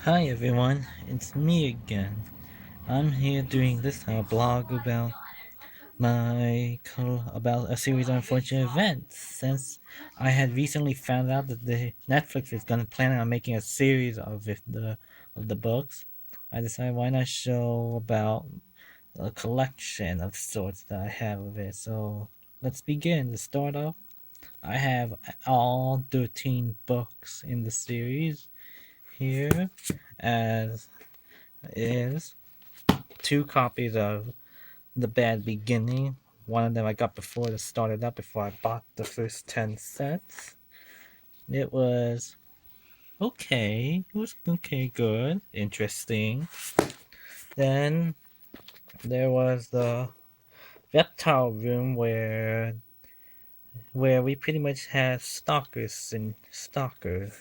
Hi everyone, it's me again. I'm here doing this blog about about a series of unfortunate events. Since I had recently found out that the Netflix is gonna plan on making a series of the books, I decided why not show about a collection of sorts that I have of it. So let's begin. To start off, I have all 13 books in the series here, as is two copies of The Bad Beginning. One of them I got before it started up, before I bought the first 10 sets. It was okay. It was okay, good, interesting. Then there was the reptile room where we pretty much had stalkers and stalkers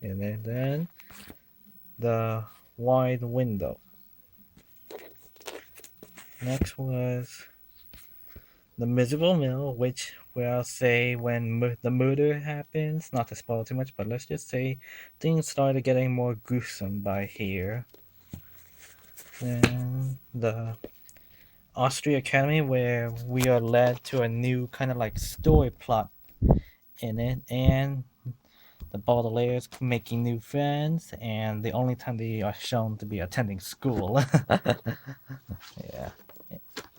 in it. Then the wide window. Next was the miserable mill, which where I'll say when the murder happens, not to spoil too much, but let's just say things started getting more gruesome by here. And the Austria Academy, where we are led to a new kind of like story plot in it, and the Baudelaires making new friends, and the only time they are shown to be attending school. Yeah.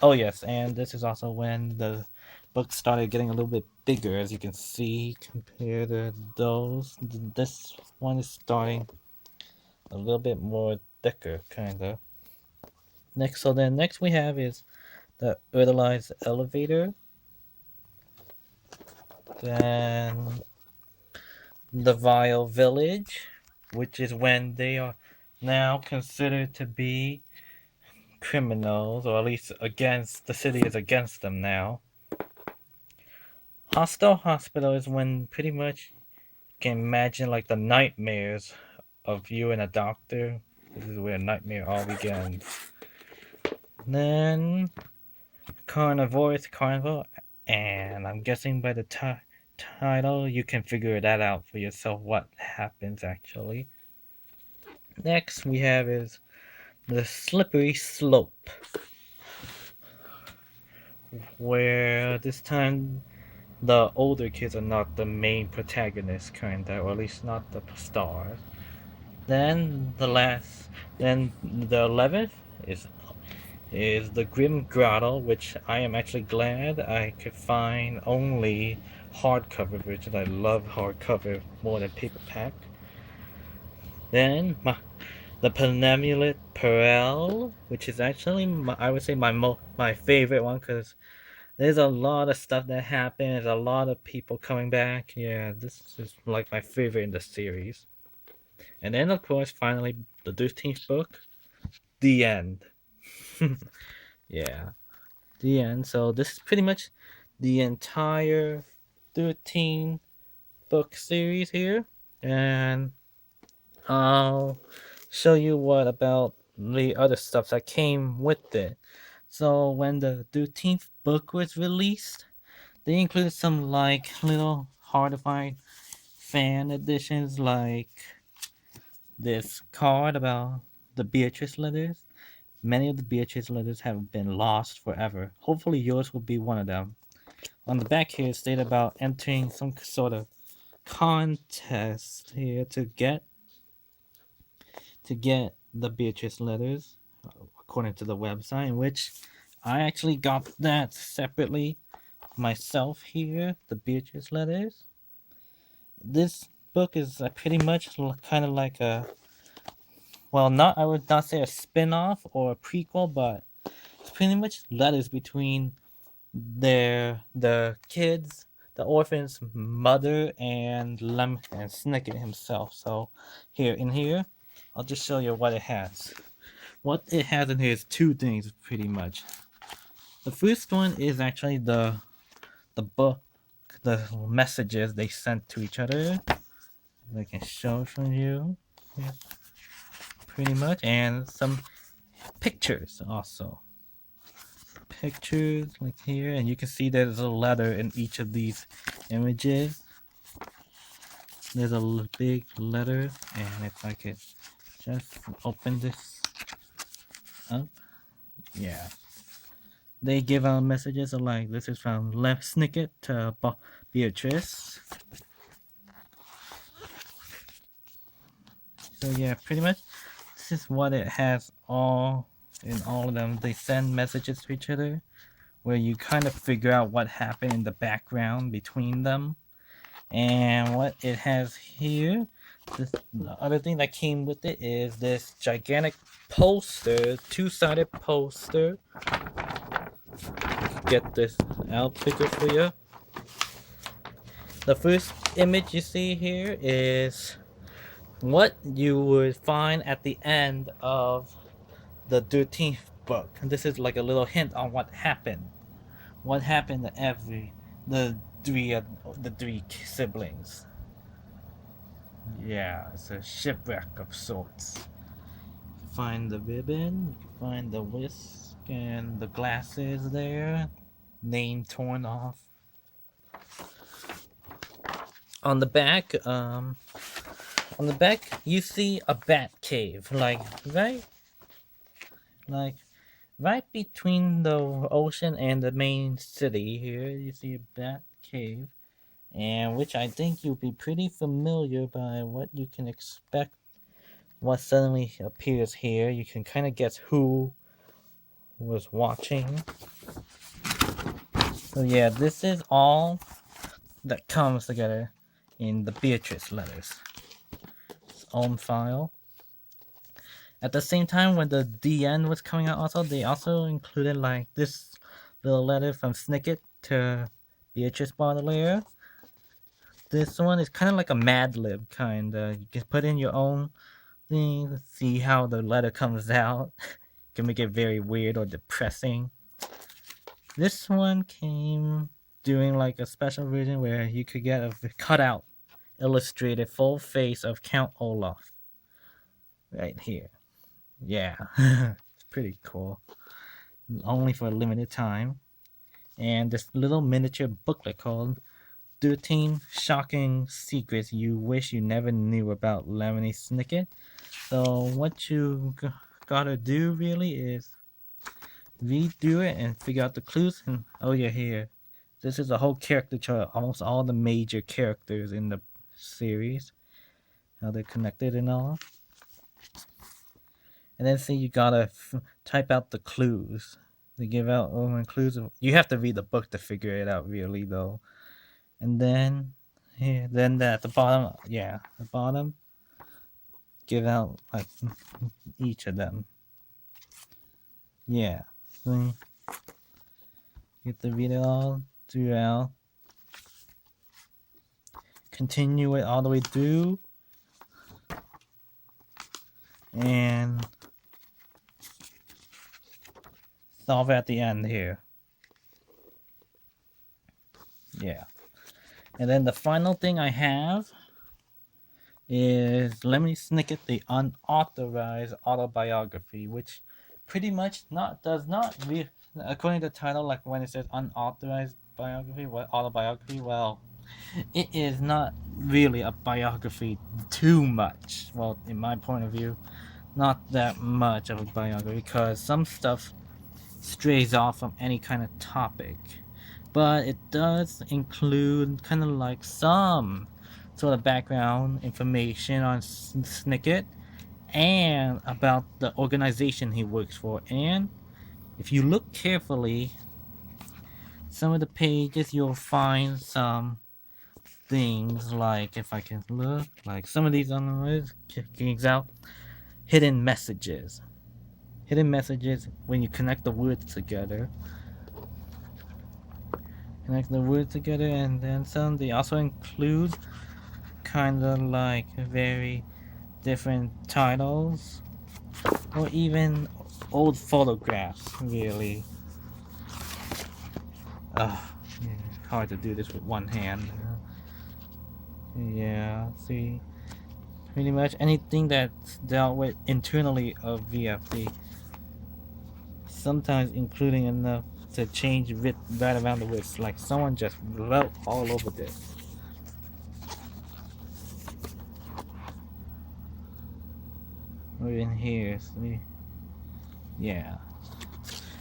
Oh yes, and this is also when the book started getting a little bit bigger, as you can see, compared to those. This one is starting a little bit more thicker, kind of. Next we have is the Earthelized Elevator. Then the Vile Village, which is when they are now considered to be criminals, or at least against the city is against them now. Hostel Hospital is when pretty much you can imagine like the nightmares of you and a doctor. This is where nightmare all begins. Then Carnivorous Carnival, and I'm guessing by the title you can figure that out for yourself what happens actually. Next we have is the Slippery Slope, where this time the older kids are not the main protagonists, kinda, or at least not the stars. Then then the 11th is the Grim Grotto, which I am actually glad I could find only hardcover versions. I love hardcover more than paperback. Then the Penemulet Perel, which is actually I would say my favorite one, because there's a lot of stuff that happens, a lot of people coming back. Yeah, this is like my favorite in the series. And then of course finally the 13th book, the end. Yeah, the end. So this is pretty much the entire 13 book series here, and I'll show you what about the other stuff that came with it. So when the 13th book was released, they included some like little hard to find fan editions, like this card about the Beatrice letters. Many of the Beatrice letters have been lost forever. Hopefully yours will be one of them. On the back here, it stated about entering some sort of contest here to get the Beatrice letters, according to the website, in which I actually got that separately myself here, the Beatrice letters. This book is pretty much kind of like a, well, not I would not say a spin-off or a prequel, but it's pretty much letters between the kids, the orphan's mother, and and Snicket himself. So here, I'll just show you what it has. What it has in here is two things pretty much. The first one is actually the book, the messages they sent to each other. I can show it from you, yeah, pretty much, and some pictures also. Pictures like here, and you can see there's a letter in each of these images. There's a big letter, and if I could just open this up. Yeah. They give out messages like this is from Left Snicket to Beatrice. So yeah, pretty much this is what it has all in all of them. They send messages to each other where you kind of figure out what happened in the background between them. And what it has here, the other thing that came with it is this gigantic poster, two-sided poster. Get this out bigger for you. The first image you see here is what you would find at the end of the 13th book. And this is like a little hint on what happened. What happened to the three siblings. Yeah, it's a shipwreck of sorts. Find the ribbon, you can find the whisk and the glasses there. Name torn off. On the back, you see a bat cave, like right between the ocean and the main city. Here, you see a bat cave, and which I think you'll be pretty familiar by what you can expect. What suddenly appears here, you can kind of guess who was watching. So yeah, this is all that comes together in the Beatrice letters. Its own file. At the same time, when the DN was coming out also, they also included like this little letter from Snicket to Beatrice Baudelaire. This one is kind of like a Mad Lib kind of. You can put in your own thing, see how the letter comes out. Can make it very weird or depressing. This one came doing like a special version where you could get a cutout, illustrated full face of Count Olaf. Right here. Yeah, it's pretty cool. Only for a limited time. And this little miniature booklet called 13 Shocking Secrets You Wish You Never Knew About Lemony Snicket. So what you gotta do really is redo it and figure out the clues. And oh yeah, here, this is a whole character chart, almost all the major characters in the series, how they're connected and all. And then see, you gotta type out the clues. They give out clues. You have to read the book to figure it out, really, though. And then here, then at the bottom, yeah, the bottom, give out like each of them. Yeah, so you have to read it all throughout. Continue it all the way through, and solve it at the end here. Yeah. And then the final thing I have is Lemony Snicket, the Unauthorized Autobiography, which pretty much according to the title, like when it says unauthorized biography, what autobiography, well, it is not really a biography too much. Well, in my point of view, not that much of a biography, because some stuff strays off from any kind of topic. But it does include kind of like some sort of background information on Snicket and about the organization he works for. And if you look carefully, some of the pages you'll find some things like, if I can look, like some of these on the words, kicking out hidden messages. Hidden messages when you connect the words together. Connect the words together, and then some. They also include kind of like very different titles, or even old photographs, really. Hard to do this with one hand. Yeah, see, pretty much anything that's dealt with internally of VFD, sometimes including enough to change right around the wrist, like someone just wrote all over this. Or in here. So yeah.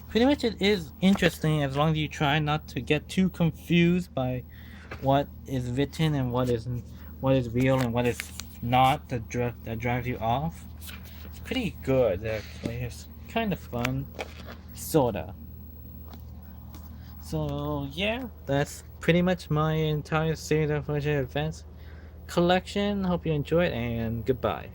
Pretty much it is interesting as long as you try not to get too confused by what is written and what is real and what is not that drives you off. It's pretty good actually. It's kind of fun, sorta. So yeah, that's pretty much my entire series of Fortune Events collection. Hope you enjoyed and goodbye.